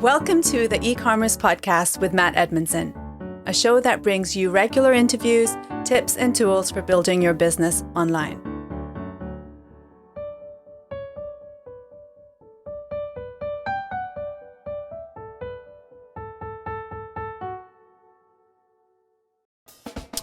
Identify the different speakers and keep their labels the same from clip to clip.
Speaker 1: Welcome to the eCommerce podcast with Matt Edmondson, a show that brings you regular interviews, tips, and tools for building your business online.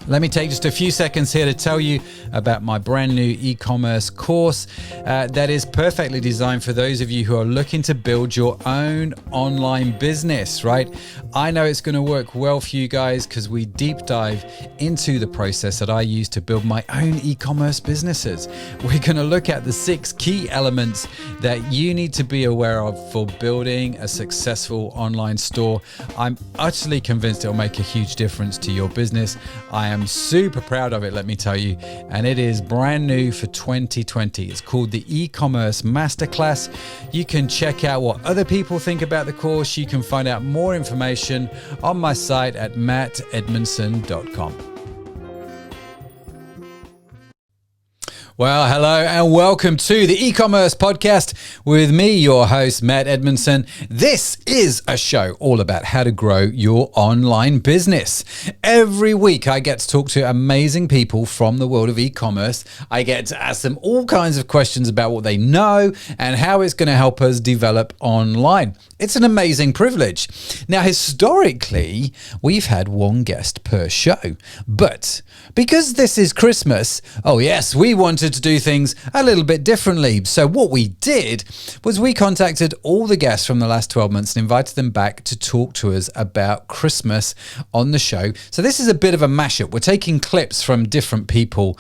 Speaker 2: Let me take just a few seconds here to tell you about my brand new e-commerce course that is perfectly designed for those of you who are looking to build your own online business, right? I know it's going to work well for you guys because we deep dive into the process that I use to build my own e-commerce businesses. We're going to look at the 6 key elements that you need to be aware of for building a successful online store. I'm utterly convinced it'll make a huge difference to your business. I am super proud of it, let me tell you, and it is brand new for 2020. It's called the eCommerce Masterclass. You can check out what other people think about the course. You can find out more information on my site at mattedmondson.com. Well, hello and welcome to the e-commerce podcast with me, your host, Matt Edmondson. This is a show all about how to grow your online business. Every week I get to talk to amazing people from the world of e-commerce. I get to ask them all kinds of questions about what they know and how it's going to help us develop online. It's an amazing privilege. Now, historically, we've had one guest per show, but because this is Christmas, oh yes, we wanted to do things a little bit differently. So what we did was we contacted all the guests from the last 12 months and invited them back to talk to us about Christmas on the show. So this is a bit of a mashup. We're taking clips from different people,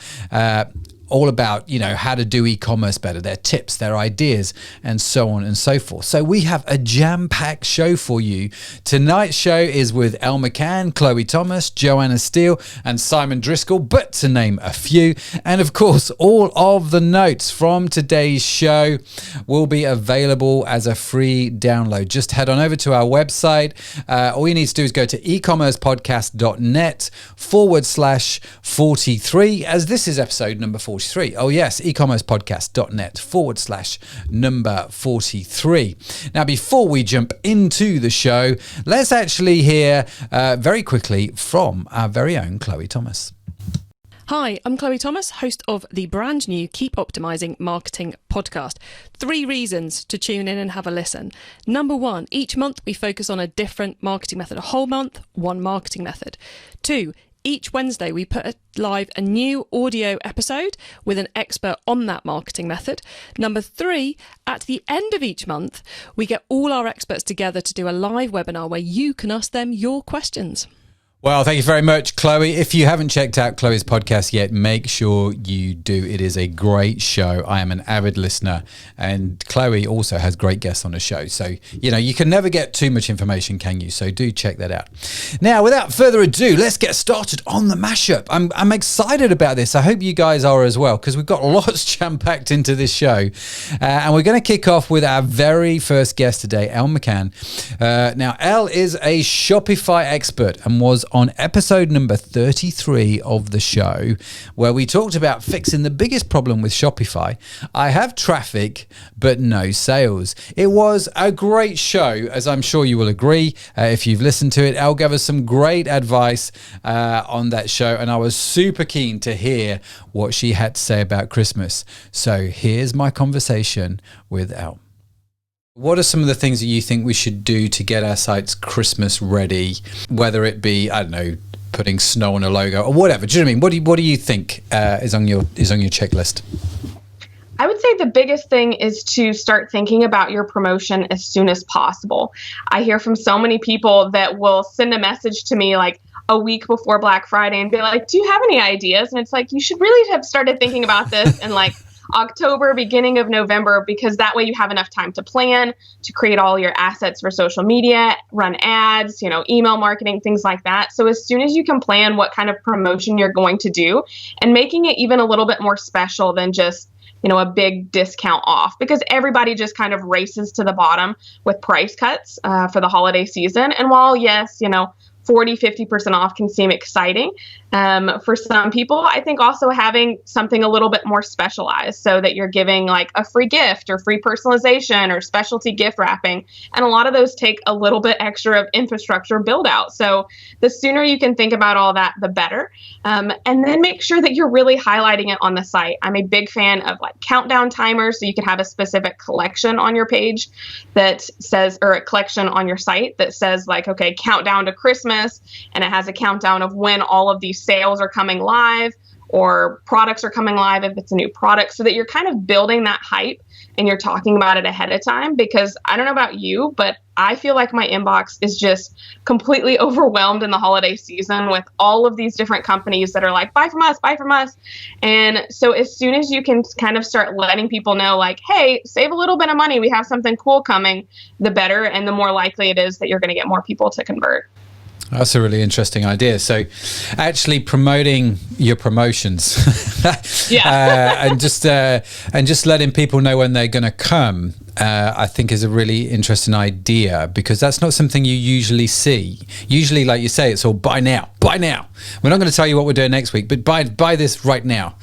Speaker 2: all about, how to do e-commerce better, their tips, their ideas, and so on and so forth. So we have a jam-packed show for you. Tonight's show is with Elle McCann, Chloe Thomas, Joanna Steele, and Simon Driscoll, but to name a few. And of course, all of the notes from today's show will be available as a free download. Just head on over to our website. All you need to do is go to ecommercepodcast.net/43, as this is episode number 43. Oh yes, ecommercepodcast.net/number 43. Now, before we jump into the show, let's actually hear very quickly from our very own Chloe Thomas.
Speaker 3: Hi, I'm Chloe Thomas, host of the brand new Keep Optimizing Marketing podcast. 3 reasons to tune in and have a listen. Number 1, each month we focus on a different marketing method. A whole month, one marketing method. 2, each Wednesday, we put live a new audio episode with an expert on that marketing method. Number 3, at the end of each month, we get all our experts together to do a live webinar where you can ask them your questions.
Speaker 2: Well, thank you very much, Chloe. If you haven't checked out Chloe's podcast yet, make sure you do. It is a great show. I am an avid listener, and Chloe also has great guests on the show. So, you can never get too much information, can you? So do check that out. Now, without further ado, let's get started on the mashup. I'm excited about this. I hope you guys are as well, because we've got lots jam-packed into this show. And we're going to kick off with our very first guest today, Elle McCann. Now, Elle is a Shopify expert and was on episode number 33 of the show, where we talked about fixing the biggest problem with Shopify. I have traffic, but no sales. It was a great show, as I'm sure you will agree. If you've listened to it, Elle gave us some great advice on that show, and I was super keen to hear what she had to say about Christmas. So here's my conversation with Elle. What are some of the things that you think we should do to get our sites Christmas ready? Whether it be, I don't know, putting snow on a logo or whatever. Do you know what I mean? What do you think is on your checklist?
Speaker 4: I would say the biggest thing is to start thinking about your promotion as soon as possible. I hear from so many people that will send a message to me like a week before Black Friday and be like, do you have any ideas? And it's like, you should really have started thinking about this in like October, beginning of November, because that way you have enough time to plan, to create all your assets for social media, run ads, email marketing, things like that. So as soon as you can plan what kind of promotion you're going to do and making it even a little bit more special than just a big discount off, because everybody just kind of races to the bottom with price cuts for the holiday season. And while, yes, 40, 50% off can seem exciting, For some people, I think also having something a little bit more specialized so that you're giving like a free gift or free personalization or specialty gift wrapping. And a lot of those take a little bit extra of infrastructure build out. So the sooner you can think about all that, the better. And then make sure that you're really highlighting it on the site. I'm a big fan of like countdown timers. So you could have a specific collection on your page that says, or a collection on your site that says like, okay, countdown to Christmas. And it has a countdown of when all of these sales are coming live or products are coming live if it's a new product, so that you're kind of building that hype and you're talking about it ahead of time. Because I don't know about you, but I feel like my inbox is just completely overwhelmed in the holiday season with all of these different companies that are like, buy from us, buy from us. And so as soon as you can kind of start letting people know like, hey, save a little bit of money, we have something cool coming, the better. And the more likely it is that you're going to get more people to convert.
Speaker 2: That's a really interesting idea. So actually promoting your promotions and just letting people know when they're going to come, I think is a really interesting idea, because that's not something you usually see. Usually, like you say, it's all buy now, buy now. We're not going to tell you what we're doing next week, but buy this right now.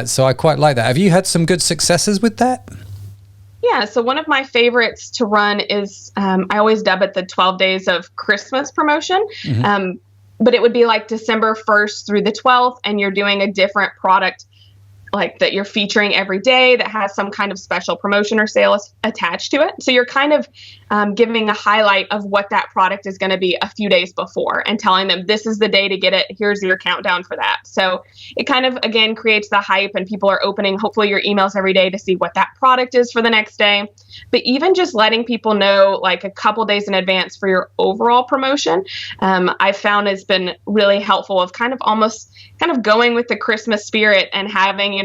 Speaker 2: So I quite like that. Have you had some good successes with that?
Speaker 4: Yeah, so one of my favorites to run is, I always dub it the 12 days of Christmas promotion. But it would be like December 1st through the 12th, and you're doing a different product like that you're featuring every day that has some kind of special promotion or sales attached to it. So you're kind of giving a highlight of what that product is going to be a few days before and telling them this is the day to get it. Here's your countdown for that. So it kind of, again, creates the hype, and people are opening hopefully your emails every day to see what that product is for the next day. But even just letting people know like a couple days in advance for your overall promotion, I've found has been really helpful of kind of going with the Christmas spirit and having,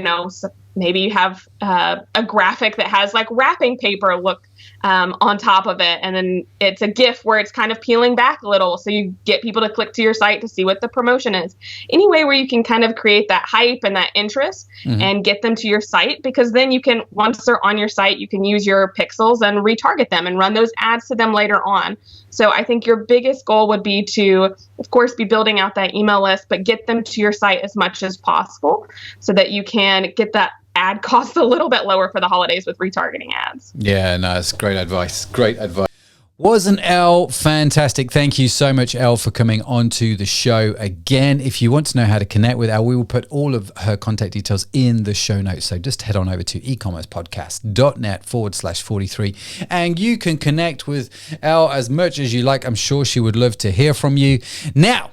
Speaker 4: maybe you have a graphic that has like wrapping paper look on top of it. And then it's a GIF where it's kind of peeling back a little. So you get people to click to your site to see what the promotion is. Any way where you can kind of create that hype and that interest and get them to your site, because then you can, once they're on your site, you can use your pixels and retarget them and run those ads to them later on. So I think your biggest goal would be to, of course, be building out that email list, but get them to your site as much as possible so that you can get that ad cost a little bit lower for the holidays with retargeting ads.
Speaker 2: Yeah, no, it's great advice. Great advice. Wasn't Elle fantastic? Thank you so much, Elle, for coming onto the show again. If you want to know how to connect with Elle, we will put all of her contact details in the show notes. So just head on over to ecommercepodcast.net/43 and you can connect with Elle as much as you like. I'm sure she would love to hear from you. Now,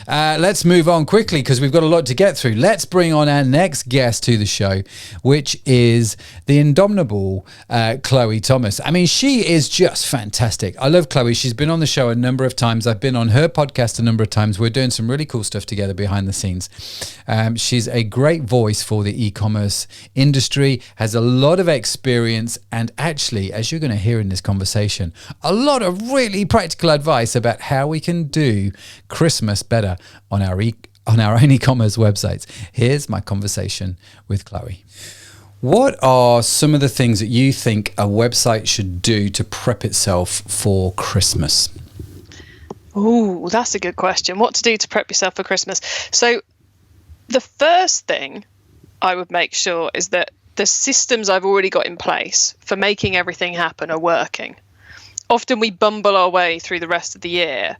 Speaker 2: let's move on quickly because we've got a lot to get through. Let's bring on our next guest to the show, which is the indomitable Chloe Thomas. I mean, she is just fantastic. I love Chloe. She's been on the show a number of times. I've been on her podcast a number of times. We're doing some really cool stuff together behind the scenes. She's a great voice for the e-commerce industry, has a lot of experience, and actually, as you're going to hear in this conversation, a lot of really practical advice about how we can do Christmas better on our own e-commerce websites. Here's my conversation with Chloe. What are some of the things that you think a website should do to prep itself for Christmas?
Speaker 3: Oh, that's a good question. What to do to prep yourself for Christmas? So the first thing I would make sure is that the systems I've already got in place for making everything happen are working. Often we bumble our way through the rest of the year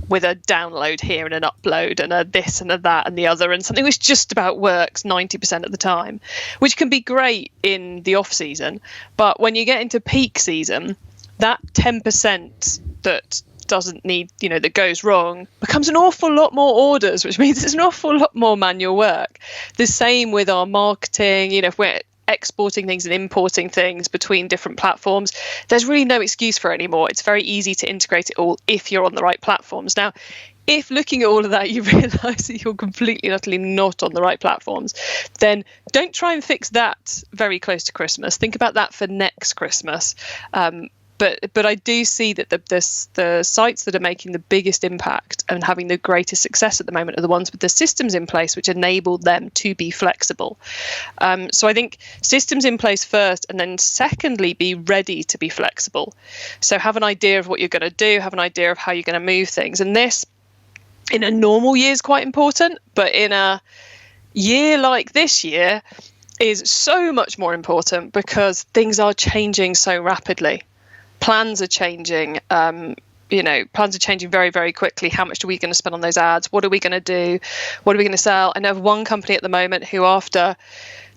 Speaker 3: with a download here and an upload and a this and a that and the other, and something which just about works 90% of the time, which can be great in the off season. But when you get into peak season, that 10% that doesn't need, that goes wrong becomes an awful lot more orders, which means it's an awful lot more manual work. The same with our marketing. If we're exporting things and importing things between different platforms, there's really no excuse for it anymore. It's very easy to integrate it all if you're on the right platforms. Now, if looking at all of that, you realize that you're completely and utterly not on the right platforms, then don't try and fix that very close to Christmas. Think about that for next Christmas. But I do see that the sites that are making the biggest impact and having the greatest success at the moment are the ones with the systems in place which enable them to be flexible. So I think systems in place first, and then secondly, be ready to be flexible. So have an idea of what you're going to do, have an idea of how you're going to move things. And this in a normal year is quite important, but in a year like this year is so much more important because things are changing so rapidly. Plans are changing. Plans are changing very, very quickly. How much are we going to spend on those ads? What are we going to do? What are we going to sell? I know of one company at the moment who, after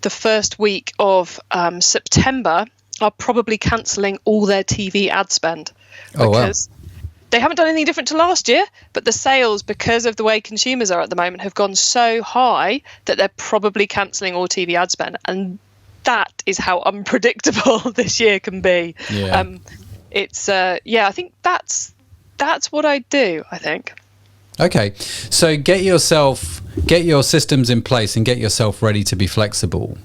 Speaker 3: the first week of September, are probably cancelling all their TV ad spend because they haven't done anything different to last year, but the sales, because of the way consumers are at the moment, have gone so high that they're probably cancelling all TV ad spend. And that is how unpredictable this year can be.
Speaker 2: Yeah.
Speaker 3: I think that's what I do, I think.
Speaker 2: Okay. So get your systems in place and get yourself ready to be flexible.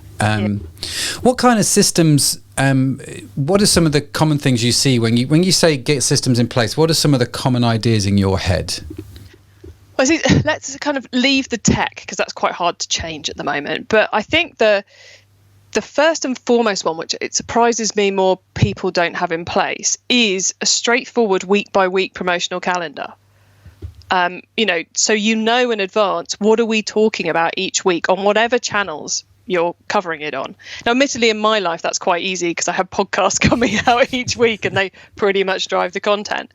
Speaker 2: What kind of systems, what are some of the common things you see when you say get systems in place? What are some of the common ideas in your head?
Speaker 3: Well, let's kind of leave the tech because that's quite hard to change at the moment. But I think the first and foremost one, which it surprises me more people don't have in place, is a straightforward week-by-week promotional calendar. So in advance, what are we talking about each week on whatever channels you're covering it on. Now, admittedly, in my life, that's quite easy because I have podcasts coming out each week and they pretty much drive the content.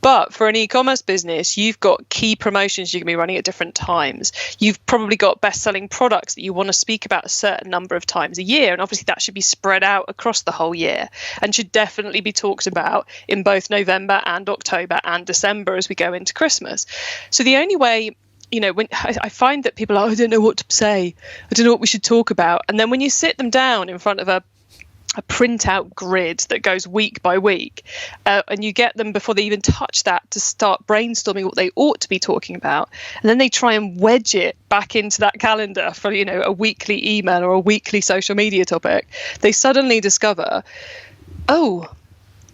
Speaker 3: But for an e-commerce business, you've got key promotions you're going to be running at different times. You've probably got best-selling products that you want to speak about a certain number of times a year. And obviously, that should be spread out across the whole year and should definitely be talked about in both November and October and December as we go into Christmas. So the only way, when I find that people are, I don't know what to say, I don't know what we should talk about. And then when you sit them down in front of a printout grid that goes week by week, and you get them before they even touch that to start brainstorming what they ought to be talking about, and then they try and wedge it back into that calendar for a weekly email or a weekly social media topic, they suddenly discover, oh,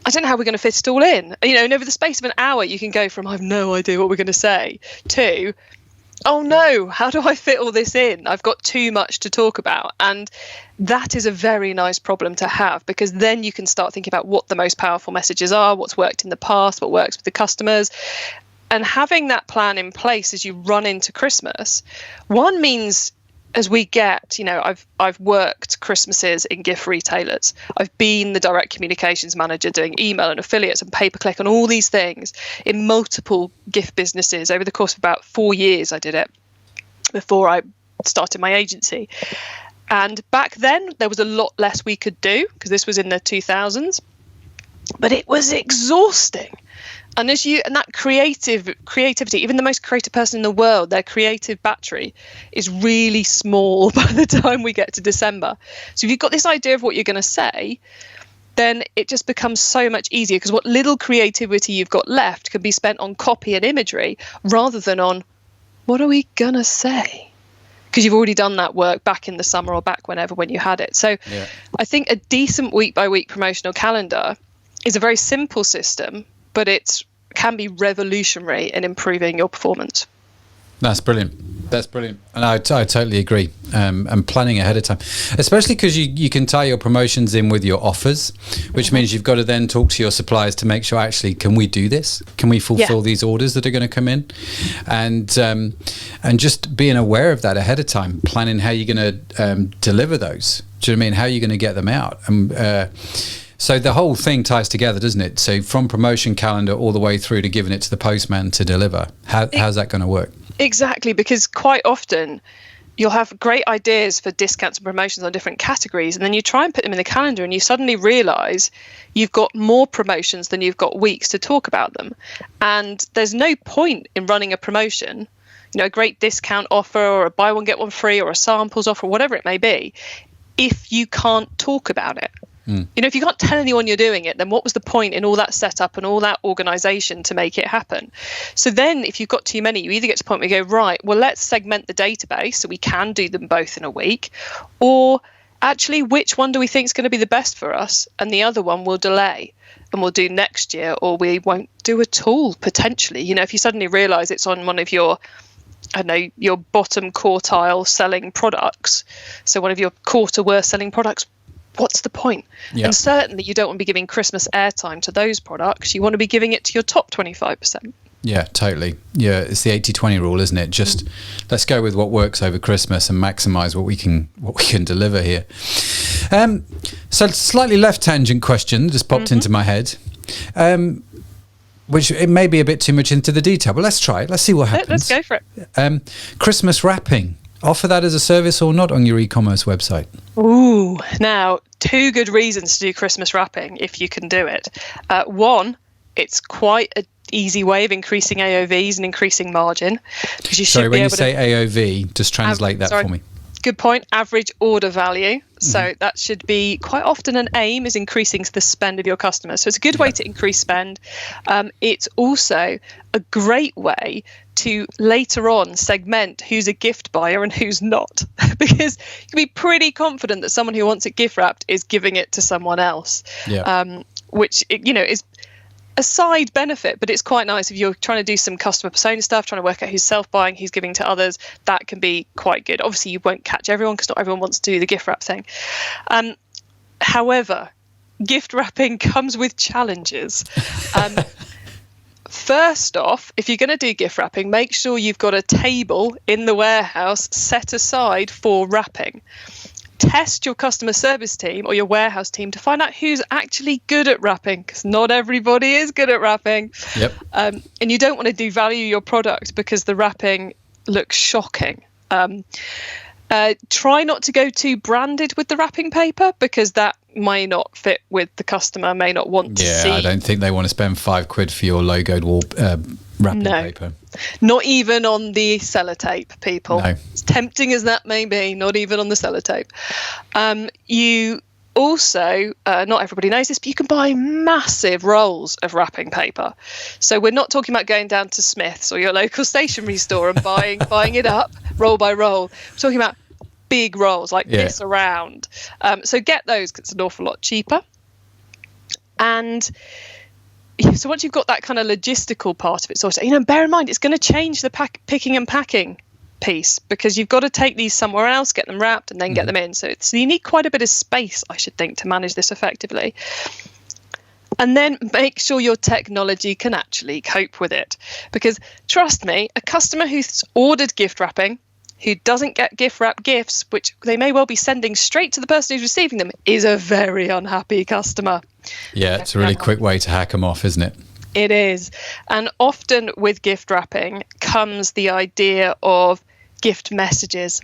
Speaker 3: I don't know how we're going to fit it all in. And over the space of an hour, you can go from I have no idea what we're going to say to, oh no, how do I fit all this in? I've got too much to talk about. And that is a very nice problem to have, because then you can start thinking about what the most powerful messages are, what's worked in the past, what works with the customers. And having that plan in place as you run into Christmas, one means as we get, I've worked Christmases in gift retailers. I've been the direct communications manager doing email and affiliates and pay-per-click and all these things in multiple gift businesses. Over the course of about 4 years, I did it before I started my agency. And back then, there was a lot less we could do because this was in the 2000s, but it was exhausting. And that creativity, even the most creative person in the world, their creative battery is really small by the time we get to December. So if you've got this idea of what you're going to say, then it just becomes so much easier, because what little creativity you've got left can be spent on copy and imagery rather than on what are we going to say? Because you've already done that work back in the summer or back when you had it. So yeah. I think a decent week-by-week promotional calendar is a very simple system, but it can be revolutionary in improving your performance.
Speaker 2: That's brilliant. That's brilliant. And I totally agree. And planning ahead of time, especially because you can tie your promotions in with your offers, which means you've got to then talk to your suppliers to make sure, actually, can we do this? Can we fulfill these orders that are going to come in? And just being aware of that ahead of time, planning how you're going to deliver those. Do you know what I mean? How are you going to get them out? So the whole thing ties together, doesn't it? So from promotion calendar all the way through to giving it to the postman to deliver. How's that going to work? Exactly,
Speaker 3: because quite often you'll have great ideas for discounts and promotions on different categories, and then you try and put them in the calendar and you suddenly realise you've got more promotions than you've got weeks to talk about them. And there's no point in running a promotion, a great discount offer or a buy one get one free or a samples offer, whatever it may be, if you can't talk about it. If you can't tell anyone you're doing it, then what was the point in all that setup and all that organisation to make it happen? So then if you've got too many, you either get to the point where you go, right, well, let's segment the database so we can do them both in a week, or actually, which one do we think is going to be the best for us? And the other one will delay and we'll do next year, or we won't do at all, potentially. If you suddenly realise it's on one of your bottom quartile selling products, so one of your quarter worst selling products, what's the point? Yep. And certainly you don't want to be giving Christmas airtime to those products. You want to be giving it to your top 25%.
Speaker 2: Yeah, totally. Yeah, it's the 80-20 rule, isn't it? Just let's go with what works over Christmas and maximize what we can deliver here. So slightly left tangent question just popped into my head. Which it may be a bit too much into the detail, but let's try it. Let's see what happens.
Speaker 3: Let's go for it.
Speaker 2: Christmas wrapping. Offer that as a service or not on your e-commerce website?
Speaker 3: Ooh, now 2 good reasons to do Christmas wrapping if you can do it. One, it's quite an easy way of increasing AOVs and increasing margin. Because you should
Speaker 2: Sorry, when you say AOV, just translate that for me.
Speaker 3: Good point. Average order value. So that should be quite often an aim is increasing the spend of your customers. So it's a good way to increase spend. It's also a great way to later on segment who's a gift buyer and who's not, because you can be pretty confident that someone who wants it gift wrapped is giving it to someone else, which is a side benefit, but it's quite nice if you're trying to do some customer persona stuff, trying to work out who's self-buying, who's giving to others. That can be quite good. Obviously, you won't catch everyone because not everyone wants to do the gift wrap thing. However, gift wrapping comes with challenges. First off, if you're going to do gift wrapping, make sure you've got a table in the warehouse set aside for wrapping. Test your customer service team or your warehouse team to find out who's actually good at wrapping, because not everybody is good at wrapping.
Speaker 2: Yep.
Speaker 3: And you don't want to devalue your product because the wrapping looks shocking. Try not to go too branded with the wrapping paper, because that may not fit with the customer, may not want to see.
Speaker 2: Yeah, I don't think they want to spend £5 for your logoed wall wrapping paper.
Speaker 3: Not even on the sellotape, people.
Speaker 2: No.
Speaker 3: As tempting as that may be, not even on the sellotape. You also, not everybody knows this, but you can buy massive rolls of wrapping paper. So we're not talking about going down to Smith's or your local stationery store and buying it up roll by roll. We're talking about big rolls like this around. So get those because it's an awful lot cheaper. And so once you've got that kind of logistical part of it sorted, bear in mind it's going to change the picking and packing piece, because you've got to take these somewhere else, get them wrapped, and then get them in. So you need quite a bit of space, I should think, to manage this effectively. And then make sure your technology can actually cope with it, because trust me, a customer who's ordered gift wrapping, who doesn't get gift wrap gifts, which they may well be sending straight to the person who's receiving them, is a very unhappy customer.
Speaker 2: Yeah, it's a really quick way to hack them off, isn't it?
Speaker 3: It is. And often with gift wrapping comes the idea of gift messages.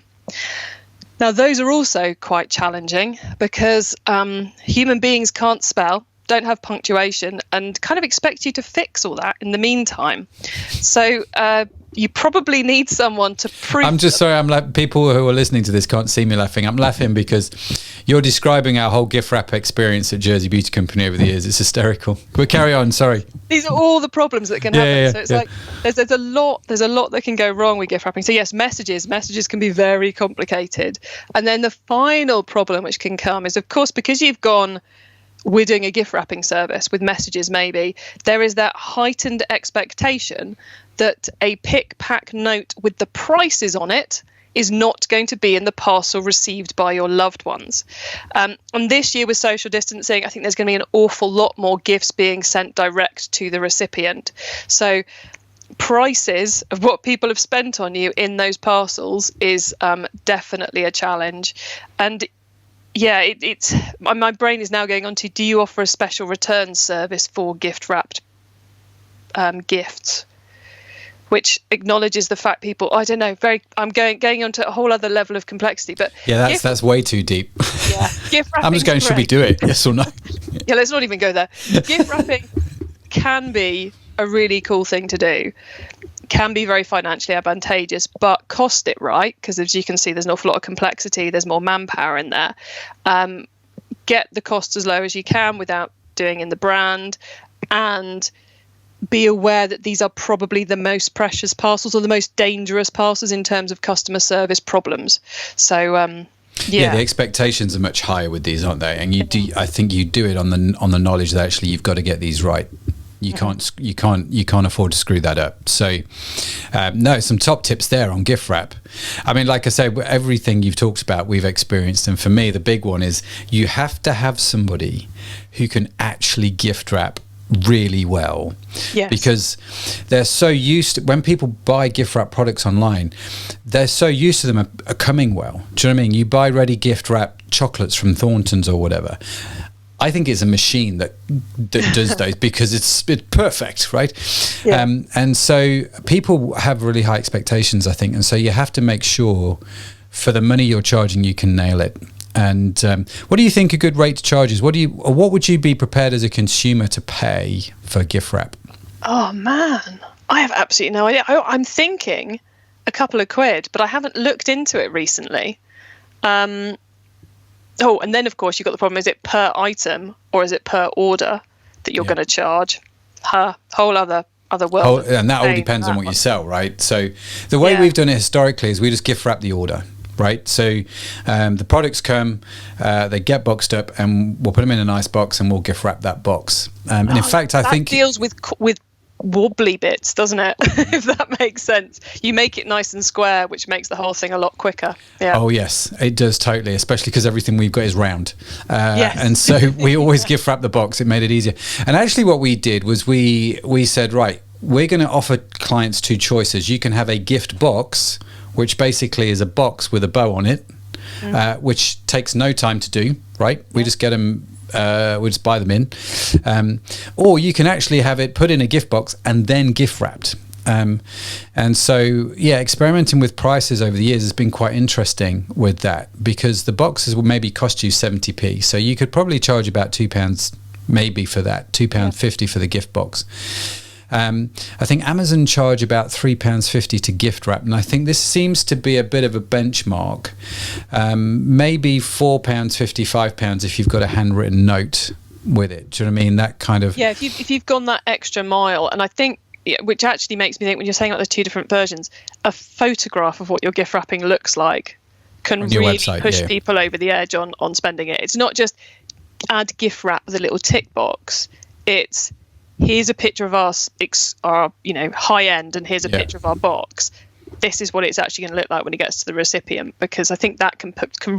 Speaker 3: Now, those are also quite challenging because human beings can't spell, don't have punctuation, and kind of expect you to fix all that in the meantime. So you probably need someone to prove.
Speaker 2: I'm just sorry. People who are listening to this can't see me laughing. I'm laughing because you're describing our whole gift wrap experience at Jersey Beauty Company over the years. It's hysterical. But carry on. Sorry.
Speaker 3: These are all the problems that can happen. So it's like there's a lot that can go wrong with gift wrapping. So yes, messages can be very complicated. And then the final problem which can come is, of course, because you've gone, we're doing a gift wrapping service with messages, maybe there is that heightened expectation that a pick pack note with the prices on it is not going to be in the parcel received by your loved ones. And this year with social distancing, I think there's going to be an awful lot more gifts being sent direct to the recipient. So prices of what people have spent on you in those parcels is definitely a challenge. And yeah, it's my brain is now going on to, do you offer a special return service for gift wrapped gifts? Which acknowledges the fact people, I don't know, I'm going on to a whole other level of complexity. But
Speaker 2: yeah, that's way too deep.
Speaker 3: Yeah, gift wrapping.
Speaker 2: I'm just going, should we do it? Yes or no?
Speaker 3: Yeah, let's not even go there. Gift wrapping can be a really cool thing to do. Can be very financially advantageous, but cost it right, because as you can see, there's an awful lot of complexity. There's more manpower in there. Get the cost as low as you can without doing in the brand, and be aware that these are probably the most precious parcels or the most dangerous parcels in terms of customer service problems. So yeah,
Speaker 2: the expectations are much higher with these, aren't they? And I think you do it on the knowledge that actually you've got to get these right. You can't afford to screw that up. So no, some top tips there on gift wrap. I mean, like I said, everything you've talked about we've experienced, and for me the big one is you have to have somebody who can actually gift wrap really well.
Speaker 3: Yes.
Speaker 2: Because they're so used to, when people buy gift wrap products online, they're so used to them are coming well. Do you know what I mean? You buy ready gift wrap chocolates from Thornton's or whatever. I think it's a machine that does those because it's perfect, right?
Speaker 3: Yeah.
Speaker 2: And so people have really high expectations, I think. And so you have to make sure for the money you're charging, you can nail it. And what do you think a good rate to charge is? What would you be prepared as a consumer to pay for gift wrap?
Speaker 3: Oh man, I have absolutely no idea. I'm thinking a couple of quid, but I haven't looked into it recently. Oh, and then of course you've got the problem: is it per item or is it per order that you're going to charge? Whole other world.
Speaker 2: And that all depends on what you sell, right? So the way we've done it historically is we just gift wrap the order. Right, so the products come, they get boxed up, and we'll put them in a nice box, and we'll gift wrap that box. And in fact, I think
Speaker 3: deals with wobbly bits, doesn't it? If that makes sense, you make it nice and square, which makes the whole thing a lot quicker. Yeah.
Speaker 2: Oh yes, it does totally, especially because everything we've got is round.
Speaker 3: Yes.
Speaker 2: And so we always gift wrap the box. It made it easier. And actually, what we did was we said, right, we're going to offer clients two choices. You can have a gift box, which basically is a box with a bow on it, which takes no time to do, right? We just get them, we just buy them in. Or you can actually have it put in a gift box and then gift wrapped. And so, experimenting with prices over the years has been quite interesting with that, because the boxes will maybe cost you 70p. So you could probably charge about £2 maybe for that, £2.50 for the gift box. I think Amazon charge about £3.50 to gift wrap, and I think this seems to be a bit of a benchmark. Maybe £4.50, £5 if you've got a handwritten note with it. Do you know what I mean? That kind of
Speaker 3: if you've gone that extra mile, and I think which actually makes me think when you're saying about the two different versions, a photograph of what your gift wrapping looks like can really push people over the edge on spending it. It's not just add gift wrap with a little tick box. It's here's a picture of our high end, and here's a picture of our box. This is what it's actually going to look like when it gets to the recipient, because I think that can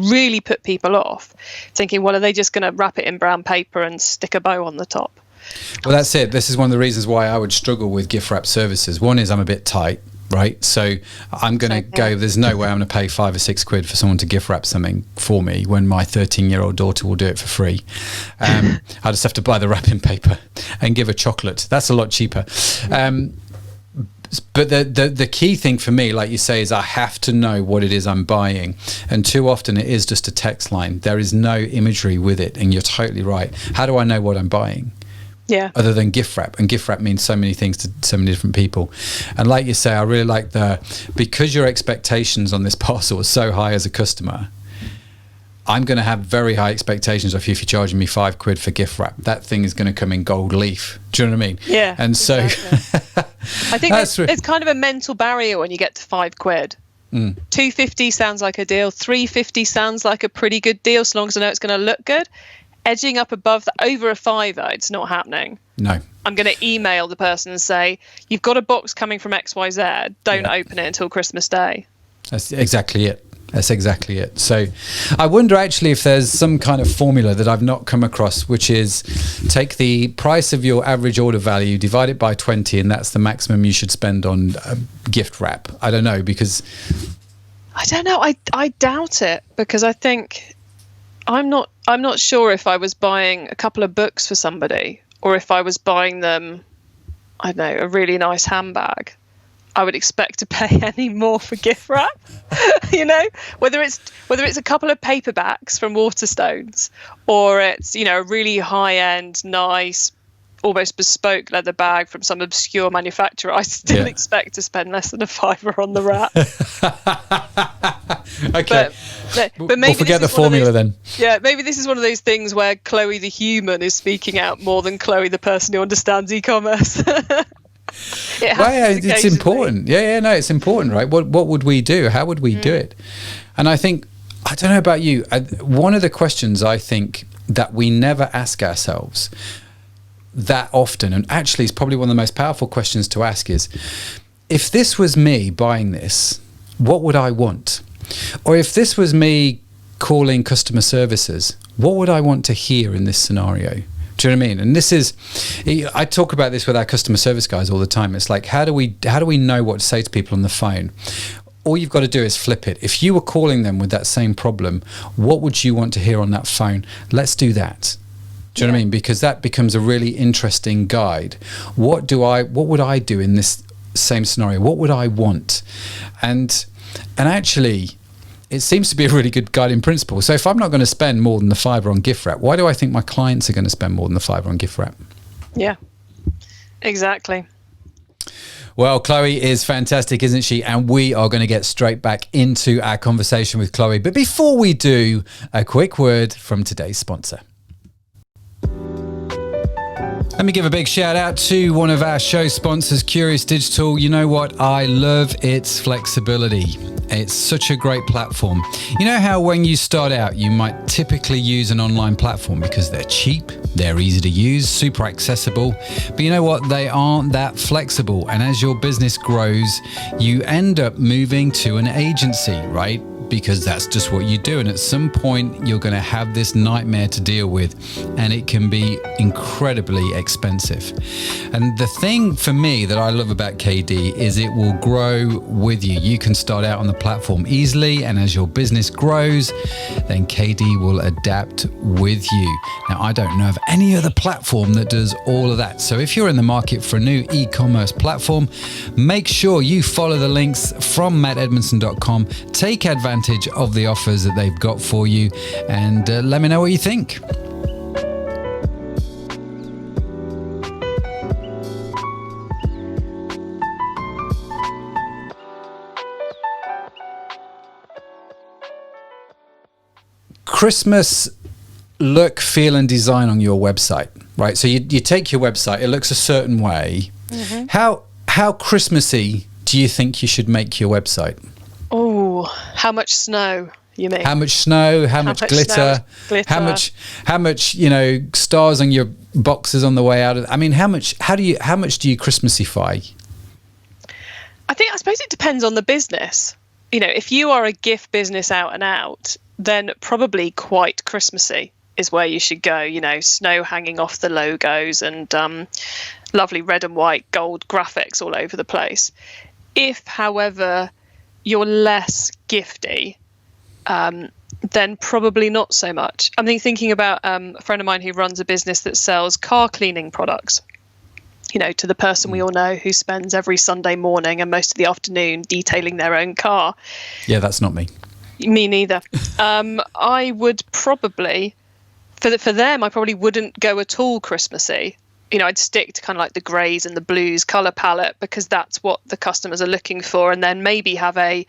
Speaker 3: really put people off, thinking, well, are they just going to wrap it in brown paper and stick a bow on the top?
Speaker 2: Well, that's it. This is one of the reasons why I would struggle with gift wrap services. One is I'm a bit tight, right? So I'm going to go, there's no way I'm going to pay £5 or £6 for someone to gift wrap something for me when my 13-year-old daughter will do it for free. I just have to buy the wrapping paper and give her chocolate. That's a lot cheaper. But the key thing for me, like you say, is I have to know what it is I'm buying. And too often it is just a text line. There is no imagery with it. And you're totally right. How do I know what I'm buying?
Speaker 3: Yeah.
Speaker 2: Other than gift wrap, and gift wrap means so many things to so many different people. And like you say, I really like because your expectations on this parcel are so high as a customer, I'm going to have very high expectations of you if you're charging me £5 for gift wrap. That thing is going to come in gold leaf. Do you know what I mean?
Speaker 3: Yeah.
Speaker 2: And so
Speaker 3: I think there's kind of a mental barrier when you get to £5. £2.50 sounds like a deal. £3.50 sounds like a pretty good deal, so long as I know it's going to look good. Edging up above over a £5, it's not happening. No. I'm going to email the person and say, you've got a box coming from XYZ. Don't open it until Christmas Day.
Speaker 2: That's exactly it. That's exactly it. So I wonder actually if there's some kind of formula that I've not come across, which is take the price of your average order value, divide it by 20, and that's the maximum you should spend on gift wrap. I don't know, because...
Speaker 3: I don't know. I doubt it, because I think... I'm not sure if I was buying a couple of books for somebody, or if I was buying them, I don't know, a really nice handbag, I would expect to pay any more for gift wrap. Whether it's a couple of paperbacks from Waterstones, or it's, a really high end, nice, almost bespoke leather bag from some obscure manufacturer, I still expect to spend less than £5 on the wrap.
Speaker 2: Okay.
Speaker 3: But maybe
Speaker 2: we'll forget the formula then. Yeah,
Speaker 3: maybe this is one of those things where Chloe the human is speaking out more than Chloe the person who understands e-commerce.
Speaker 2: It's important. No, it's important, right? What would we do? How would we do it? And I think, I don't know about you, one of the questions I think that we never ask ourselves that often, and actually it's probably one of the most powerful questions to ask, is, if this was me buying this, what would I want? Or if this was me calling customer services, what would I want to hear in this scenario? Do you know Do you know what I mean? And this is, I talk about this with our customer service guys all the time. It's like, how do we know what to say to people on the phone? All you've got to do is flip it. If you were calling them with that same problem, what would you want to hear on that phone? Let's do that. Do you know what I mean? Because that becomes a really interesting guide. What would I do in this same scenario? What would I want? And actually, it seems to be a really good guiding principle. So if I'm not going to spend more than the £5 on gift wrap, why do I think my clients are going to spend more than the £5 on gift wrap?
Speaker 3: Yeah, exactly.
Speaker 2: Well, Chloe is fantastic, isn't she? And we are going to get straight back into our conversation with Chloe. But before we do, a quick word from today's sponsor. Let me give a big shout out to one of our show sponsors, Kurious Digital. You know what? I love its flexibility. It's such a great platform. You know how when you start out, you might typically use an online platform because they're cheap, they're easy to use, super accessible. But you know what? They aren't that flexible. And as your business grows, you end up moving to an agency, right? Because that's just what you do. And at some point, you're going to have this nightmare to deal with, and it can be incredibly expensive. And the thing for me that I love about KD is it will grow with you. You can start out on the platform easily, and as your business grows, then KD will adapt with you. Now, I don't know of any other platform that does all of that. So if you're in the market for a new e-commerce platform, make sure you follow the links from mattedmondson.com. Take advantage of the offers that they've got for you, and let me know what you think. Christmas look, feel and design on your website, right? So you take your website, it looks a certain way. Mm-hmm. How Christmassy do you think you should make your website?
Speaker 3: Oh, how much snow, you mean?
Speaker 2: How much snow, how much glitter, how much, stars on your boxes on the way out. I mean, how much do you Christmasify?
Speaker 3: I suppose it depends on the business. If you are a gift business out and out, then probably quite Christmassy is where you should go. Snow hanging off the logos and lovely red and white gold graphics all over the place. If, however, you're less gifty, then probably not so much. I'm thinking about a friend of mine who runs a business that sells car cleaning products, to the person we all know who spends every Sunday morning and most of the afternoon detailing their own car.
Speaker 2: Yeah, that's not me.
Speaker 3: Me neither. I would probably, for them, I probably wouldn't go at all Christmassy. I'd stick to kind of like the greys and the blues color palette because that's what the customers are looking for, and then maybe have a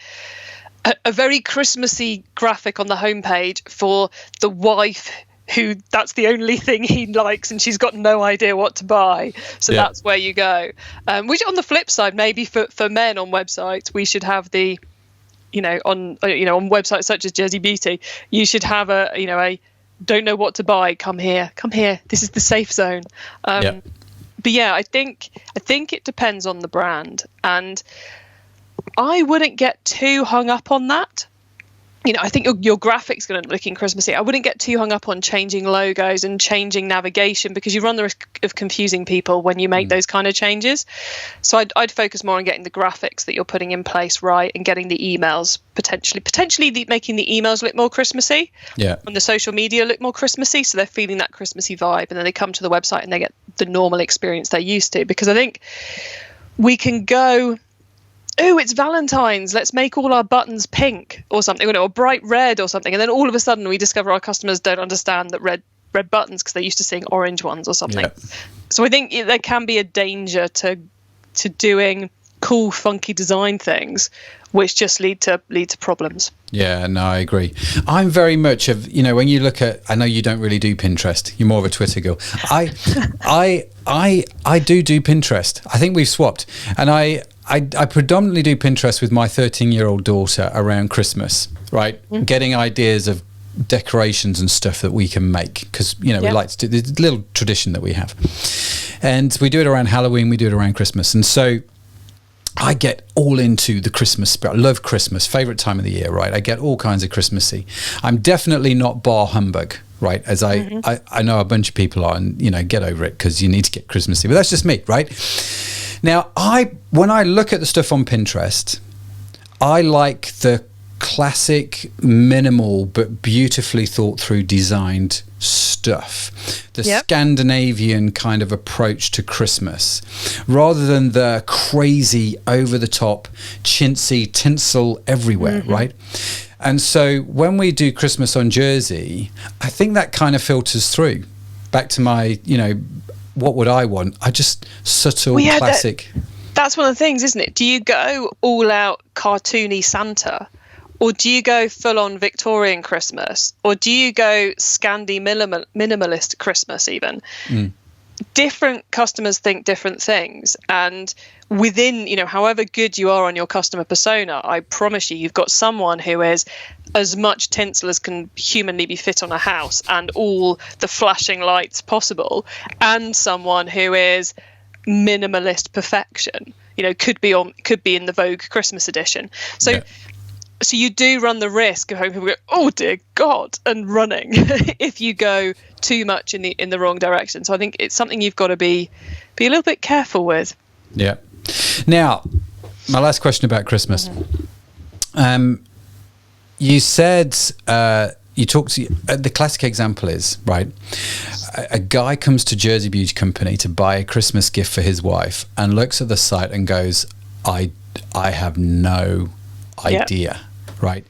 Speaker 3: very Christmassy graphic on the homepage for the wife who that's the only thing he likes and she's got no idea what to buy. So that's where you go. Which on the flip side, maybe for men on websites, we should have the, on websites such as Jersey Beauty, you should have a don't know what to buy, come here, this is the safe zone. But yeah, I think it depends on the brand, and I wouldn't get too hung up on that. I think your graphics going to look Christmassy. I wouldn't get too hung up on changing logos and changing navigation because you run the risk of confusing people when you make those kind of changes. So I'd focus more on getting the graphics that you're putting in place right, and getting the emails potentially making the emails look more Christmassy. Yeah. And the social media look more Christmassy, so they're feeling that Christmassy vibe, and then they come to the website and they get the normal experience they're used to. Because I think we can go, oh, it's Valentine's, let's make all our buttons pink or something, or bright red or something. And then all of a sudden we discover our customers don't understand that red buttons because they're used to seeing orange ones or something. Yeah. So I think there can be a danger to doing cool, funky design things, which just lead to problems.
Speaker 2: Yeah, no, I agree. I'm very much of, when you look at, I know you don't really do Pinterest. You're more of a Twitter girl. I do Pinterest. I think we've swapped. And I predominantly do Pinterest with my 13-year-old daughter around Christmas, right? Getting ideas of decorations and stuff that we can make because, we like to do this little tradition that we have. And we do it around Halloween, we do it around Christmas. And so I get all into the Christmas spirit. I love Christmas, favorite time of the year, right? I get all kinds of Christmassy. I'm definitely not bar humbug, right? As I know a bunch of people are, and get over it because you need to get Christmassy. But that's just me, right? Now, when I look at the stuff on Pinterest, I like the classic, minimal but beautifully thought through, designed stuff. The Scandinavian kind of approach to Christmas, rather than the crazy, over the top, chintzy tinsel everywhere, right? And so when we do Christmas on Jersey, I think that kind of filters through back to my, what would I want? I just subtle, classic.
Speaker 3: That's one of the things, isn't it? Do you go all out cartoony Santa? Or do you go full-on Victorian Christmas? Or do you go Scandi minimalist Christmas even? Different customers think different things. And within, however good you are on your customer persona, I promise you've got someone who is as much tinsel as can humanly be fit on a house and all the flashing lights possible, and someone who is minimalist perfection, could be in the Vogue Christmas edition. So you do run the risk of having people go, oh dear God, and running if you go too much in the wrong direction. So I think it's something you've got to be a little bit careful with. Yeah.
Speaker 2: Now, my last question about Christmas. You said you talked to the classic example is, right, a guy comes to Jersey Beauty Company to buy a Christmas gift for his wife and looks at the site and goes, I have no idea, right?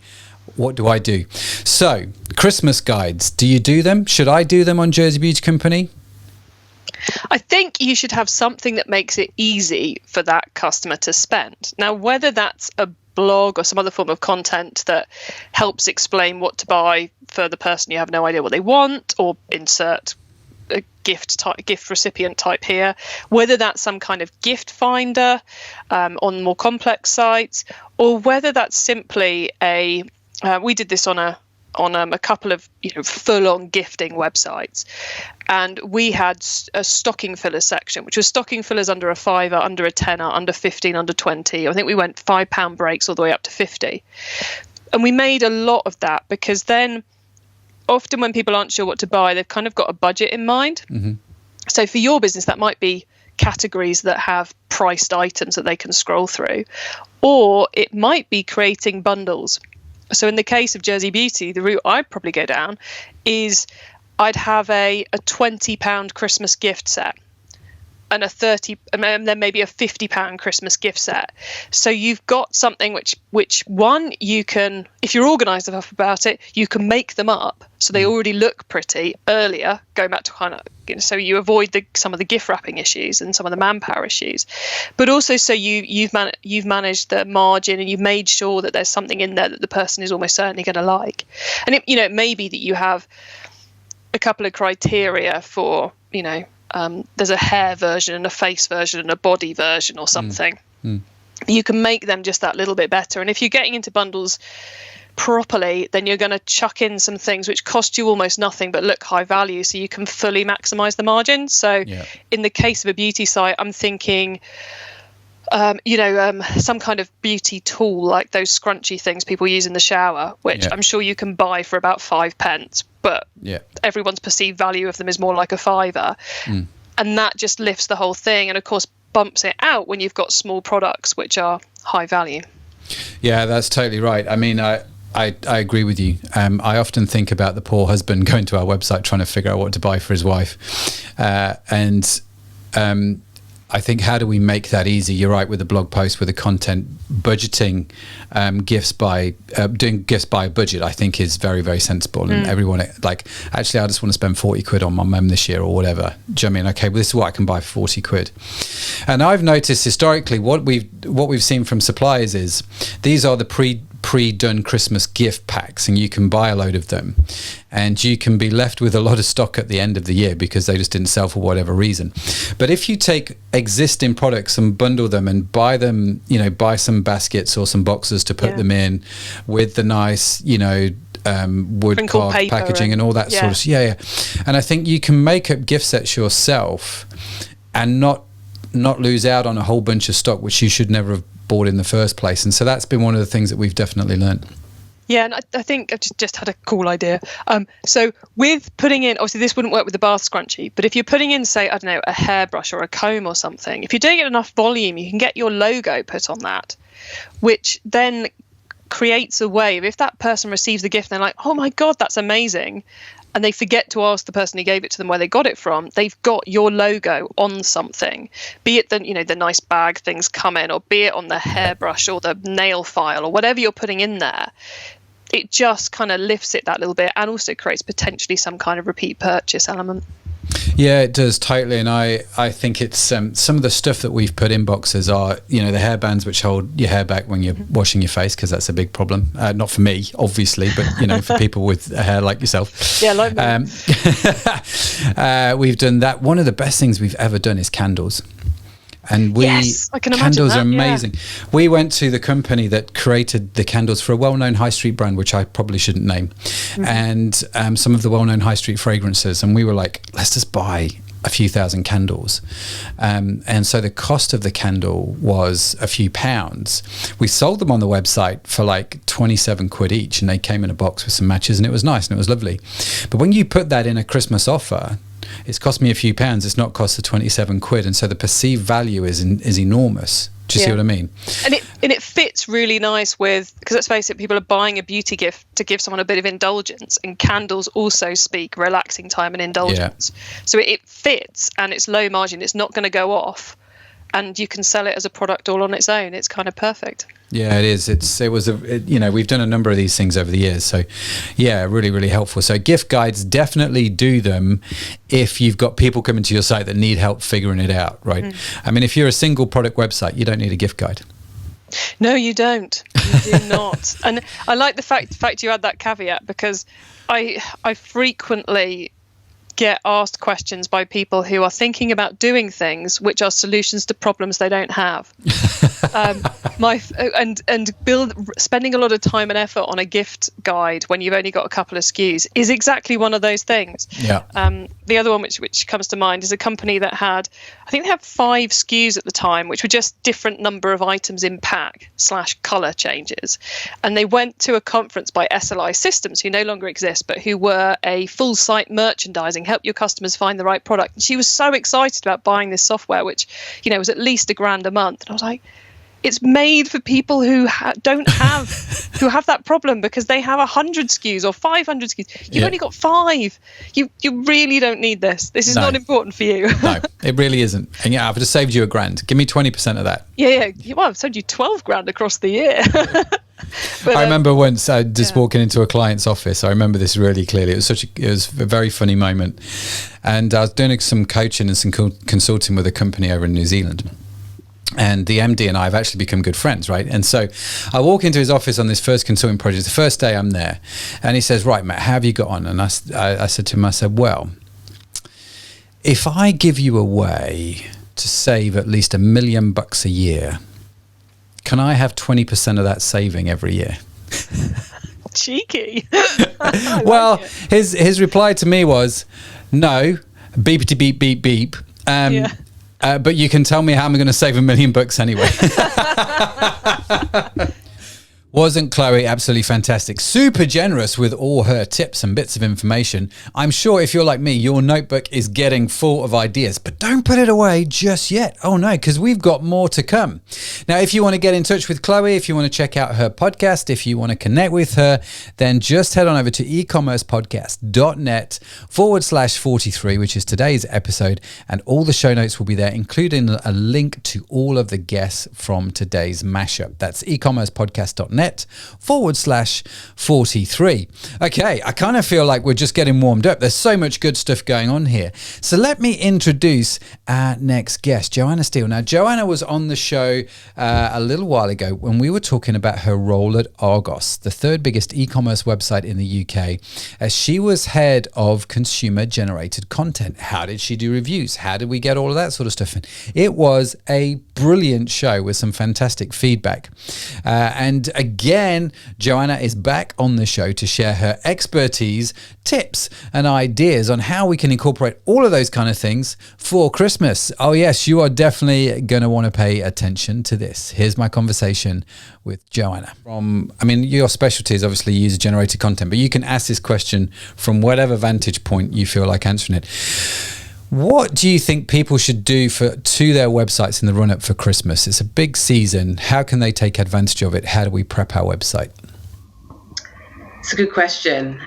Speaker 2: What do I do? So, Christmas guides, do you do them? Should I do them on Jersey Beauty Company?
Speaker 3: I think you should have something that makes it easy for that customer to spend. Now, whether that's a blog or some other form of content that helps explain what to buy for the person you have no idea what they want, or insert a gift recipient type here, whether that's some kind of gift finder on more complex sites, or whether that's simply we did this on a couple of full-on gifting websites, and we had a stocking fillers section, which was stocking fillers under a £5, under a £10, under 15, under 20. I think we went £5 breaks all the way up to 50, and we made a lot of that because then often when people aren't sure what to buy, they've kind of got a budget in mind. So for your business, that might be categories that have priced items that they can scroll through, or it might be creating bundles. So in the case of Jersey Beauty, the route I'd probably go down is I'd have a £20 Christmas gift set and a 30, and then maybe a £50 Christmas gift set. So you've got something which one, you can, if you're organised enough about it, you can make them up so they already look pretty earlier, going back to kind of, so you avoid some of the gift wrapping issues and some of the manpower issues, but also so you've managed the margin and you've made sure that there's something in there that the person is almost certainly going to like. And it may be that you have a couple of criteria for, there's a hair version and a face version and a body version or something. You can make them just that little bit better. And if you're getting into bundles properly, then you're going to chuck in some things which cost you almost nothing but look high value, so you can fully maximize the margin. So in the case of a beauty site, I'm thinking some kind of beauty tool, like those scrunchy things people use in the shower, which I'm sure you can buy for about 5p, but everyone's perceived value of them is more like a £5. And that just lifts the whole thing, and of course bumps it out when you've got small products which are high value.
Speaker 2: Yeah, that's totally right. I mean, I agree with you. I often think about the poor husband going to our website trying to figure out what to buy for his wife, and I think, how do we make that easy? You're right, with the blog post, with the content, budgeting gifts by doing gifts by budget, I think is very, very sensible. And everyone, like, actually, I just want to spend 40 quid on my mum this year or whatever. Do you know what I mean? Okay, well, this is what I can buy for 40 quid. And I've noticed historically what we've seen from suppliers is these are the pre-done Christmas gift packs, and you can buy a load of them, and you can be left with a lot of stock at the end of the year because they just didn't sell for whatever reason. But if you take existing products and bundle them and buy them, buy some baskets or some boxes to put them in with the nice, wood card packaging and all that sort of and I think you can make up gift sets yourself and not lose out on a whole bunch of stock which you should never have bought in the first place. And so that's been one of the things that we've definitely learned.
Speaker 3: Yeah, and I think I've just had a cool idea. So with putting in, obviously this wouldn't work with the bath scrunchie, but if you're putting in, say, I don't know, a hairbrush or a comb or something, if you're doing it enough volume, you can get your logo put on that, which then creates a way of, if that person receives the gift and they're like, oh my God, that's amazing, and they forget to ask the person who gave it to them where they got it from, they've got your logo on something, be it the nice bag things come in, or be it on the hairbrush or the nail file or whatever you're putting in there. It just kind of lifts it that little bit, and also creates potentially some kind of repeat purchase element.
Speaker 2: Yeah, it does, totally. And I think it's some of the stuff that we've put in boxes are, the hairbands which hold your hair back when you're washing your face, because that's a big problem. Not for me, obviously, but for people with hair like yourself.
Speaker 3: Yeah, like me.
Speaker 2: We've done that. One of the best things we've ever done is candles. And
Speaker 3: yes, I can imagine
Speaker 2: candles
Speaker 3: that,
Speaker 2: are amazing. Yeah. We went to the company that created the candles for a well-known high street brand, which I probably shouldn't name, and some of the well-known high street fragrances. And we were like, let's just buy a few thousand candles. And so the cost of the candle was a few pounds. We sold them on the website for like 27 quid each, and they came in a box with some matches, and it was nice and it was lovely. But when you put that in a Christmas offer, it's cost me a few pounds. It's not cost the 27 quid. And so the perceived value is enormous. Do you see what I mean?
Speaker 3: And it fits really nice with, because let's face it, people are buying a beauty gift to give someone a bit of indulgence, and candles also speak relaxing time and indulgence. Yeah. So it fits, and it's low margin. It's not going to go off, and you can sell it as a product all on its own. It's kind of perfect.
Speaker 2: Yeah, it is. We've done a number of these things over the years. So yeah, really, really helpful. So gift guides, definitely do them if you've got people coming to your site that need help figuring it out, right? I mean, if you're a single product website, you don't need a gift guide.
Speaker 3: No, you don't. You do not. And I like the fact you add that caveat, because I frequently get asked questions by people who are thinking about doing things which are solutions to problems they don't have. Spending a lot of time and effort on a gift guide when you've only got a couple of SKUs is exactly one of those things.
Speaker 2: Yeah.
Speaker 3: The other one which comes to mind is a company that had 5 SKUs at the time, which were just different number of items in pack / color changes. And they went to a conference by SLI Systems, who no longer exist, but who were a full site merchandising, help your customers find the right product. And she was so excited about buying this software, which, was at least $1,000 a month. And I was like, it's made for people who don't have who have that problem, because they have 100 SKUs or 500 SKUs. You've only got 5. You really don't need this. This is not important for you.
Speaker 2: No, it really isn't. And yeah, I've just saved you $1,000. Give me 20% of that.
Speaker 3: Yeah. Well, I've saved you $12,000 across the year.
Speaker 2: But, I remember once walking into a client's office. I remember this really clearly. It was a very funny moment, and I was doing some coaching and some consulting with a company over in New Zealand. And the MD and I have actually become good friends, right? And so I walk into his office on this first consulting project. The first day I'm there, and he says, "Right, Matt, how have you got on?" And I said to him, "Well, if I give you a way to save at least $1 million a year, can I have 20% of that saving every year?"
Speaker 3: Cheeky.
Speaker 2: Well, his reply to me was, "No, beepity beep beep beep. But you can tell me how I'm going to save $1 million anyway." Wasn't Chloe absolutely fantastic? Super generous with all her tips and bits of information. I'm sure if you're like me, your notebook is getting full of ideas, but don't put it away just yet. Oh no, because we've got more to come. Now, if you want to get in touch with Chloe, if you want to check out her podcast, if you want to connect with her, then just head on over to ecommercepodcast.net /43, which is today's episode, and all the show notes will be there, including a link to all of the guests from today's mashup. That's ecommercepodcast.net /43. Okay, I kind of feel like we're just getting warmed up. There's so much good stuff going on here. So let me introduce our next guest, Joanna Steele. Now, Joanna was on the show a little while ago when we were talking about her role at Argos, the third biggest e-commerce website in the UK, as she was head of consumer-generated content. How did she do reviews? How did we get all of that sort of stuff in? It was a brilliant show with some fantastic feedback. And again, again, Joanna is back on the show to share her expertise, tips, and ideas on how we can incorporate all of those kind of things for Christmas. Oh yes, you are definitely going to want to pay attention to this. Here's my conversation with Joanna. Your specialty is obviously user-generated content, but you can ask this question from whatever vantage point you feel like answering it. What do you think people should do to their websites in the run-up for Christmas? It's a big season. How can they take advantage of it? How do we prep our website?
Speaker 5: It's a good question.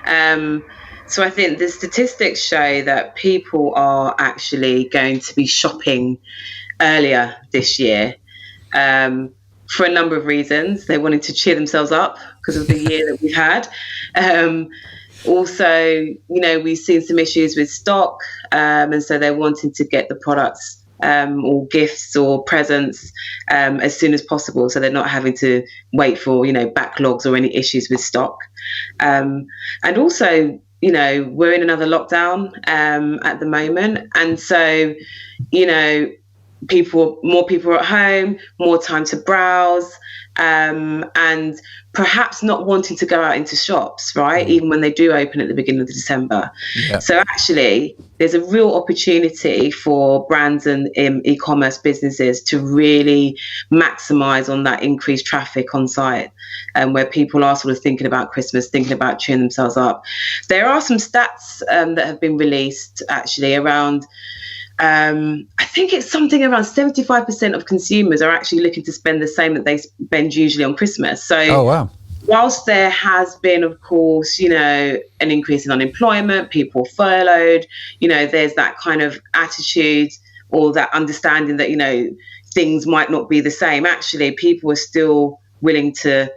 Speaker 5: So I think the statistics show that people are actually going to be shopping earlier this year for a number of reasons. They wanted to cheer themselves up because of the year that we've had. Also, we've seen some issues with stock, and so they're wanting to get the products or gifts or presents as soon as possible, so they're not having to wait for, backlogs or any issues with stock. And also, we're in another lockdown at the moment, and so, more people are at home, more time to browse, and perhaps not wanting to go out into shops, right? Even when they do open at the beginning of December. Yeah. So actually, there's a real opportunity for brands and e-commerce businesses to really maximize on that increased traffic on site, where people are sort of thinking about Christmas, thinking about cheering themselves up. There are some stats that have been released actually around I think it's something around 75% of consumers are actually looking to spend the same that they spend usually on Christmas. So whilst there has been, of course, an increase in unemployment, people furloughed, there's that kind of attitude or that understanding that, things might not be the same. Actually, people are still willing to,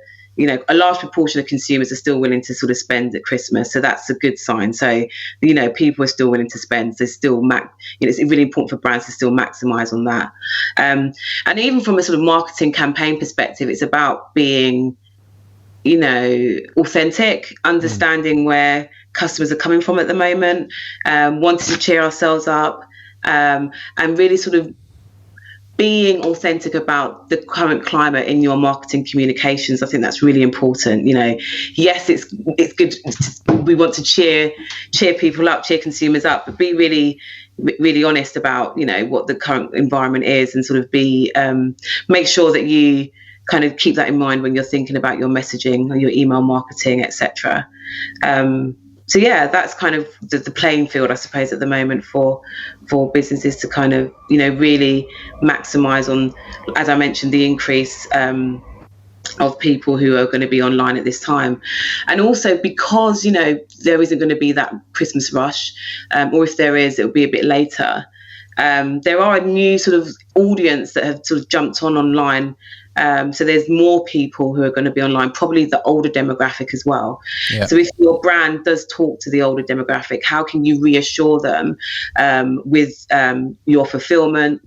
Speaker 5: a large proportion of consumers are still willing to sort of spend at Christmas. So that's a good sign. So, people are still willing to spend. So still, it's really important for brands to still maximize on that. And even from a sort of marketing campaign perspective, it's about being, authentic, understanding where customers are coming from at the moment, wanting to cheer ourselves up, and really sort of being authentic about the current climate in your marketing communications. I think that's really important. Yes, it's good. We want to cheer people up, cheer consumers up, but be really, really honest about, what the current environment is, and sort of make sure that you kind of keep that in mind when you're thinking about your messaging or your email marketing, etc. So yeah, that's kind of the playing field, I suppose, at the moment for businesses to kind of, really maximize on, as I mentioned, the increase of people who are going to be online at this time. And also because, there isn't going to be that Christmas rush, or if there is, it'll be a bit later. There are a new sort of audience that have sort of jumped online. So there's more people who are going to be online, probably the older demographic as well. Yeah. So if your brand does talk to the older demographic, how can you reassure them with your fulfillment,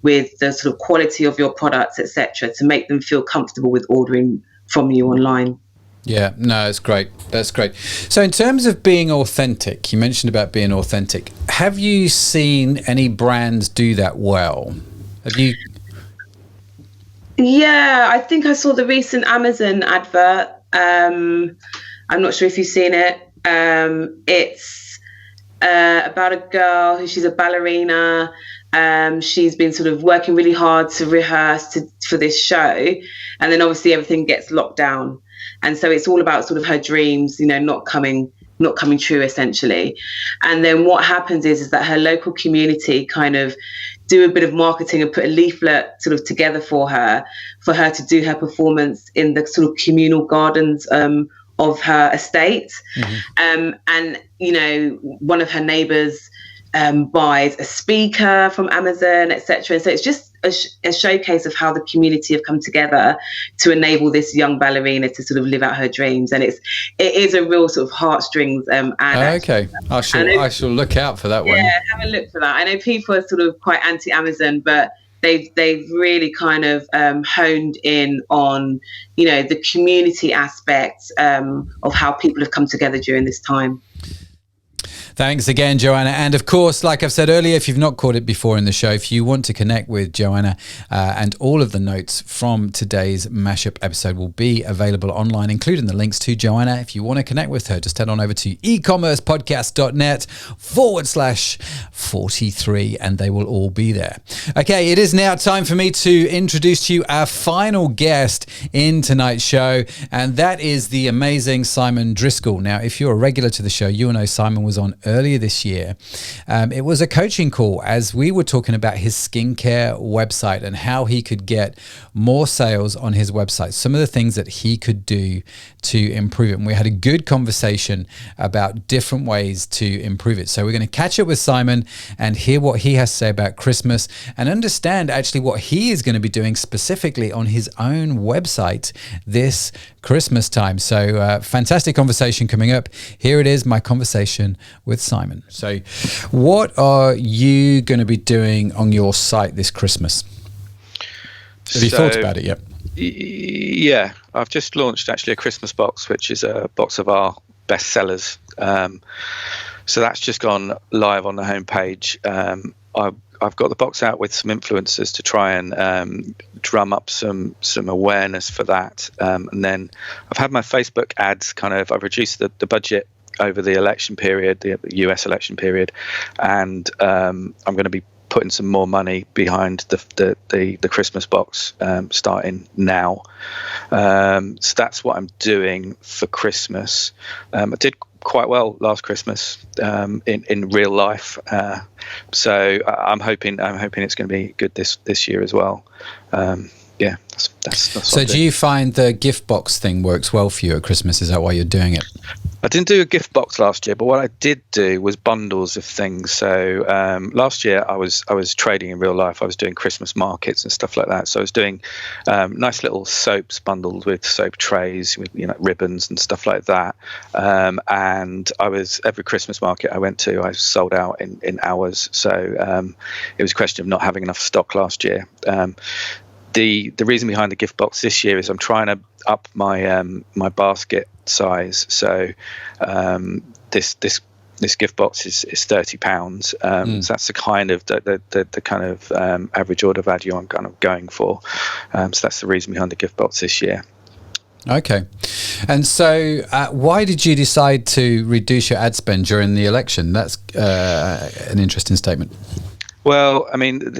Speaker 5: with the sort of quality of your products, etc., to make them feel comfortable with ordering from you online?
Speaker 2: Yeah, no, it's great. That's great. So in terms of being authentic, you mentioned about being authentic. Have you seen any brands do that well? Have you?
Speaker 5: Yeah, I think I saw the recent Amazon advert. I'm not sure if you've seen it. It's about a girl she's a ballerina. She's been sort of working really hard to rehearse for this show. And then obviously everything gets locked down. And so it's all about sort of her dreams, not coming true, essentially. And then what happens is that her local community kind of do a bit of marketing and put a leaflet sort of together for her to do her performance in the sort of communal gardens of her estate. Mm-hmm. And, one of her neighbours buys a speaker from Amazon, etc. And so it's just a showcase of how the community have come together to enable this young ballerina to sort of live out her dreams. And it is a real sort of heartstrings ad.
Speaker 2: Okay, I shall look out for that one.
Speaker 5: Yeah, have a look for that. I know people are sort of quite anti-Amazon, but they've really kind of honed in on, the community aspect of how people have come together during this time.
Speaker 2: Thanks again, Joanna. And of course, like I've said earlier, if you've not caught it before in the show, if you want to connect with Joanna and all of the notes from today's mashup episode will be available online, including the links to Joanna. If you want to connect with her, just head on over to ecommercepodcast.net/43 and they will all be there. Okay, it is now time for me to introduce to you our final guest in tonight's show, and that is the amazing Simon Driscoll. Now, if you're a regular to the show, you will know Simon was on earlier this year. It was a coaching call as we were talking about his skincare website and how he could get more sales on his website, some of the things that he could do to improve it. And we had a good conversation about different ways to improve it. So we're going to catch up with Simon and hear what he has to say about Christmas and understand actually what he is going to be doing specifically on his own website this Christmas time. So fantastic conversation coming up. Here it is, my conversation with Simon. So what are you going to be doing on your site this Christmas? Have you thought about it yet?
Speaker 6: Yeah, I've just launched actually a Christmas box, which is a box of our best sellers. So that's just gone live on the homepage. I've got the box out with some influencers to try and drum up some awareness for that. And then I've had my Facebook ads I've reduced the budget over the election period, the US election period, and I'm going to be putting some more money behind the Christmas box starting now. So that's what I'm doing for Christmas. I did quite well last Christmas in real life, so I'm hoping it's going to be good this year as well. Yeah, that's
Speaker 2: so do you find the gift box thing works well for you at Christmas? Is that why you're doing it?
Speaker 6: I didn't do a gift box last year, but what I did do was bundles of things. So last year I was trading in real life. I was doing Christmas markets and stuff like that. So I was doing nice little soaps bundled with soap trays, with ribbons and stuff like that. And I was every Christmas market I went to, I sold out in hours. So it was a question of not having enough stock last year. The reason behind the gift box this year is I'm trying to up my my basket size. So this gift box is £30. So that's the kind of the average order value I'm kind of going for. So that's the reason behind the gift box this year.
Speaker 2: Okay. And so why did you decide to reduce your ad spend during the election? That's an interesting statement.
Speaker 6: Well, I mean,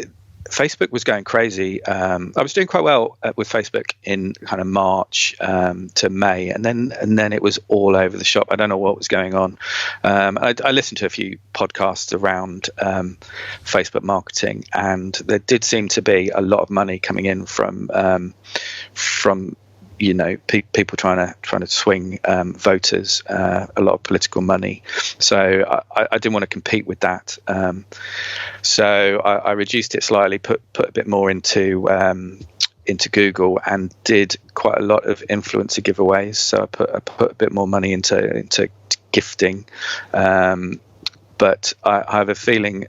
Speaker 6: Facebook was going crazy. I was doing quite well with Facebook in kind of March to May, and then it was all over the shop. I don't know what was going on. I listened to a few podcasts around Facebook marketing, and there did seem to be a lot of money coming in from people trying to swing voters, a lot of political money. So I didn't want to compete with that. So I reduced it slightly, put a bit more into Google, and did quite a lot of influencer giveaways. So I put a bit more money into gifting. But I have a feeling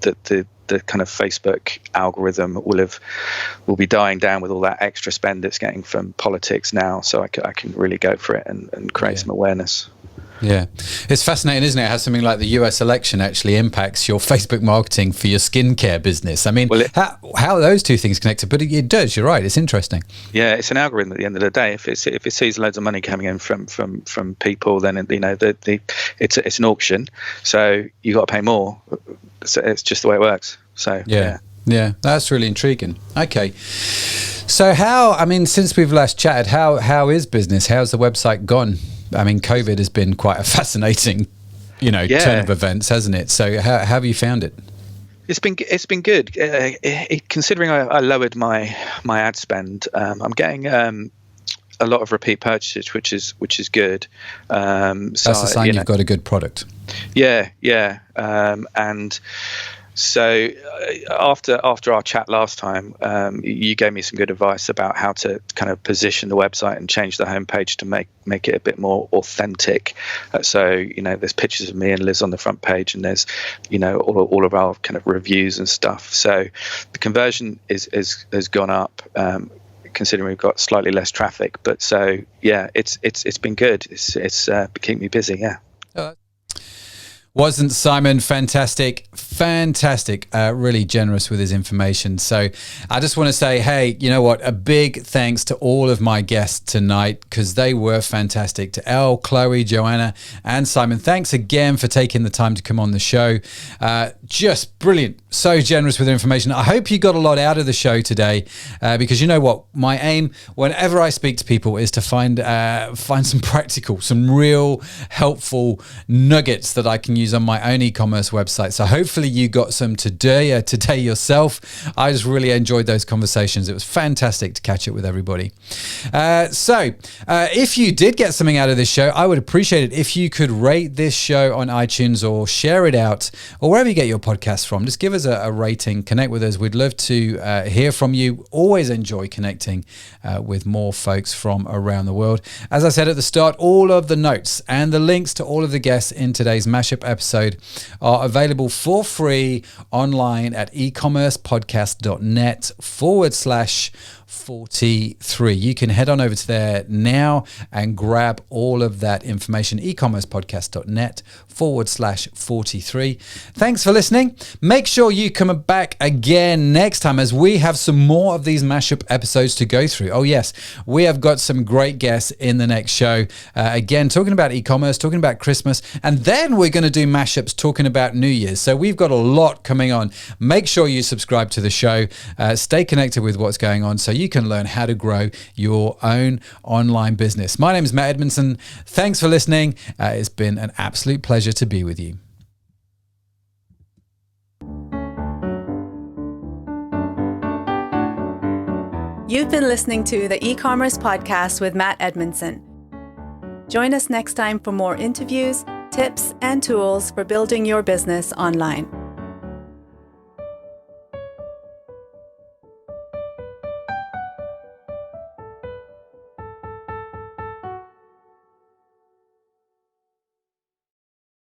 Speaker 6: that the kind of Facebook algorithm will be dying down with all that extra spend it's getting from politics now. So I can really go for it and create some awareness.
Speaker 2: Yeah. It's fascinating, isn't it, how something like the US election actually impacts your Facebook marketing for your skincare business. I mean, how are those two things connected? But it does, you're right, it's interesting.
Speaker 6: Yeah, it's an algorithm at the end of the day. If it sees loads of money coming in from people, then it's an auction. So you got to pay more. So it's just the way it works. So
Speaker 2: yeah, that's really intriguing. Okay. So since we've last chatted, how is business? How's the website gone? I mean, COVID has been quite a fascinating, turn of events, hasn't it? So how have you found it?
Speaker 6: It's been good. Considering I lowered my ad spend, I'm getting a lot of repeat purchases, which is good.
Speaker 2: That's a sign you've got a good product.
Speaker 6: Yeah. And so after our chat last time, you gave me some good advice about how to kind of position the website and change the homepage to make it a bit more authentic. So there's pictures of me and Liz on the front page, and there's all of our kind of reviews and stuff. So the conversion has gone up. Considering we've got slightly less traffic, but so yeah, it's been good. It's keeping me busy. Yeah.
Speaker 2: Wasn't Simon fantastic? Fantastic. Really generous with his information. So I just want to say, hey, you know what? A big thanks to all of my guests tonight, because they were fantastic. To Elle, Chloe, Joanna, and Simon. Thanks again for taking the time to come on the show. Just brilliant. So generous with their information. I hope you got a lot out of the show today, because you know what? My aim whenever I speak to people is to find some practical, some real helpful nuggets that I can use on my own e-commerce website. So hopefully you got some today yourself. I just really enjoyed those conversations. It was fantastic to catch up with everybody. So if you did get something out of this show, I would appreciate it if you could rate this show on iTunes or share it out, or wherever you get your podcasts from. Just give us a rating, connect with us. We'd love to hear from you. Always enjoy connecting with more folks from around the world. As I said at the start, all of the notes and the links to all of the guests in today's mashup episode are available for free online at ecommercepodcast.net/43. You can head on over to there now and grab all of that information, ecommercepodcast.net/43. Thanks for listening. Make sure you come back again next time, as we have some more of these mashup episodes to go through. Oh yes, we have got some great guests in the next show. Again, talking about e-commerce, talking about Christmas, and then we're going to do mashups talking about New Year's. So we've got a lot coming on. Make sure you subscribe to the show. Stay connected with what's going on so you can learn how to grow your own online business. My name is Matt Edmondson. Thanks for listening. It's been an absolute pleasure to be with you.
Speaker 1: You've been listening to the e-commerce podcast with Matt Edmondson. Join us next time for more interviews, tips, and tools for building your business online.